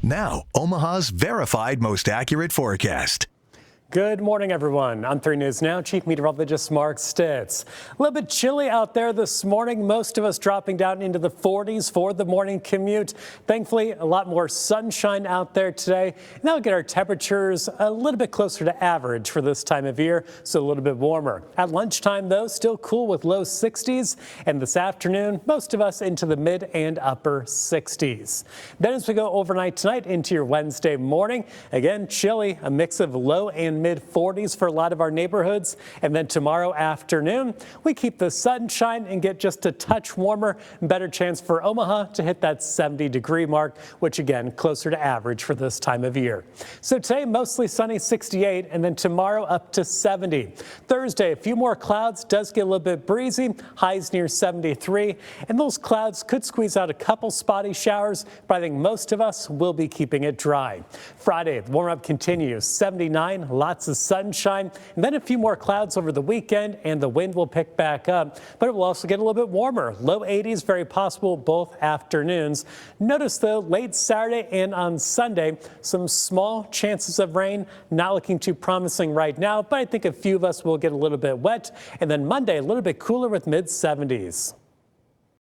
Now, Omaha's verified most accurate forecast. Good morning, everyone. On 3 News Now, Chief Meteorologist Mark Stitz. A little bit chilly out there this morning. Most of us dropping down into the 40s for the morning commute. Thankfully, a lot more sunshine out there today. And that'll get our temperatures a little bit closer to average for this time of year, so a little bit warmer. At lunchtime, though, still cool with low 60s. And this afternoon, most of us into the mid and upper 60s. Then as we go overnight tonight into your Wednesday morning, again, chilly, a mix of low and mid 40s for a lot of our neighborhoods. And then tomorrow afternoon, we keep the sunshine and get just a touch warmer. Better chance for Omaha to hit that 70-degree mark, which again, closer to average for this time of year. So today, mostly sunny, 68, and then tomorrow up to 70. Thursday, a few more clouds, does get a little bit breezy, highs near 73, and those clouds could squeeze out a couple spotty showers, but I think most of us will be keeping it dry. Friday, the warm up continues, 79, lots of sunshine, and then a few more clouds over the weekend, and the wind will pick back up, but it will also get a little bit warmer. Low 80s, very possible both afternoons. Notice, though, late Saturday and on Sunday, some small chances of rain, not looking too promising right now, but I think a few of us will get a little bit wet. And then Monday, a little bit cooler with mid 70s.